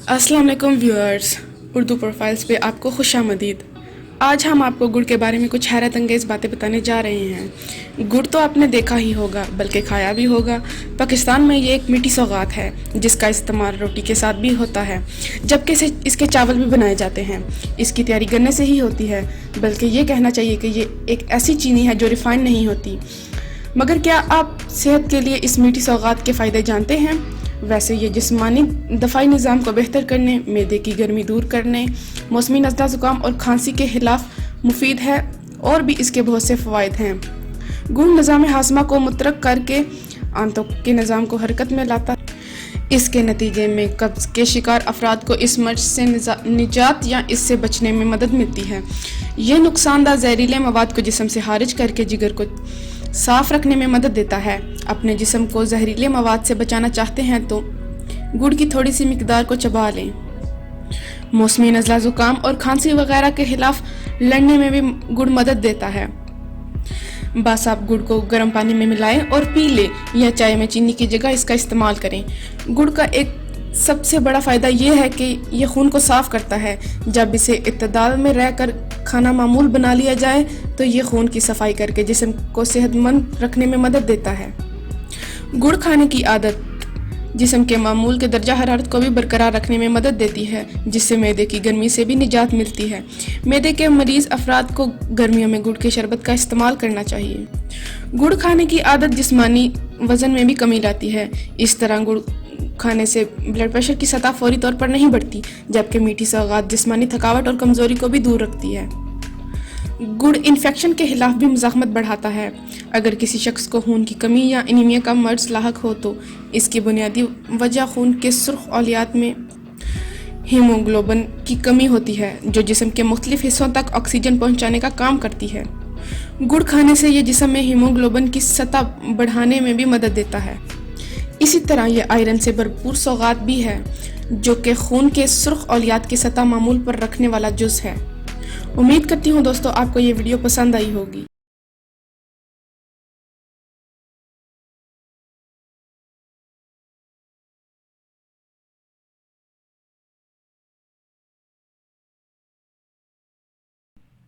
السلام علیکم viewers, Urdu profiles پہ آپ کو خوش آمدید۔ آج ہم آپ کو گڑ کے بارے میں کچھ حیرت انگیز باتیں بتانے جا رہے ہیں۔ گڑ تو آپ نے دیکھا ہی ہوگا بلکہ کھایا بھی ہوگا۔ پاکستان میں یہ ایک میٹھی سوغات ہے جس کا استعمال روٹی کے ساتھ بھی ہوتا ہے، جبکہ اس کے چاول بھی بنائے جاتے ہیں۔ اس کی تیاری گنے سے ہی ہوتی ہے، بلکہ یہ کہنا چاہیے کہ یہ ایک ایسی چینی ہے جو ریفائن نہیں ہوتی۔ مگر کیا آپ صحت کے لیے اس میٹھی سوغات کے فائدے جانتے ہیں؟ ویسے یہ جسمانی دفاعی نظام کو بہتر کرنے، معدے کی گرمی دور کرنے، موسمی نزلہ زکام اور کھانسی کے خلاف مفید ہے، اور بھی اس کے بہت سے فوائد ہیں۔ گڑ نظام ہاضمہ کو متحرک کر کے آنتوں کے نظام کو حرکت میں لاتا ہے۔ اس کے نتیجے میں قبض کے شکار افراد کو اس مرض سے نجات یا اس سے بچنے میں مدد ملتی ہے۔ یہ نقصان دہ زہریلے مواد کو جسم سے خارج کر کے جگر کو صاف رکھنے میں مدد دیتا ہے۔ اپنے جسم کو زہریلے مواد سے بچانا چاہتے ہیں تو گڑ کی تھوڑی سی مقدار کو چبا لیں۔ موسمی نزلہ زکام اور کھانسی وغیرہ کے خلاف لڑنے میں بھی گڑ مدد دیتا ہے۔ بس آپ گڑ کو گرم پانی میں ملائیں اور پی لیں یا چائے میں چینی کی جگہ اس کا استعمال کریں۔ گڑ کا ایک سب سے بڑا فائدہ یہ ہے کہ یہ خون کو صاف کرتا ہے۔ جب اسے اعتدال میں رہ کر کھانا معمول بنا لیا جائے تو یہ خون کی صفائی کر کے جسم کو صحت مند رکھنے میں مدد دیتا ہے۔ گڑ کھانے کی عادت جسم کے معمول کے درجہ حرارت کو بھی برقرار رکھنے میں مدد دیتی ہے، جس سے معدے کی گرمی سے بھی نجات ملتی ہے۔ معدے کے مریض افراد کو گرمیوں میں گڑ کے شربت کا استعمال کرنا چاہیے۔ گڑ کھانے کی عادت جسمانی وزن میں بھی کمی لاتی ہے۔ اس طرح گڑ کھانے سے بلڈ پریشر کی سطح فوری طور پر نہیں بڑھتی، جبکہ میٹھی سوغات جسمانی تھکاوٹ اور کمزوری کو بھی دور رکھتی ہے۔ گڑ انفیکشن کے خلاف بھی مزاحمت بڑھاتا ہے۔ اگر کسی شخص کو خون کی کمی یا انیمیا کا مرض لاحق ہو تو اس کی بنیادی وجہ خون کے سرخ اولیات میں ہیموگلوبن کی کمی ہوتی ہے، جو جسم کے مختلف حصوں تک آکسیجن پہنچانے کا کام کرتی ہے۔ گڑ کھانے سے یہ جسم میں ہیموگلوبن کی سطح بڑھانے میں بھی مدد دیتا ہے۔ اسی طرح یہ آئرن سے بھرپور سوغات بھی ہے، جو کہ خون کے سرخ اولیات کی سطح معمول پر رکھنے والا جز ہے۔ امید کرتی ہوں دوستو آپ کو یہ ویڈیو پسند آئی ہوگی۔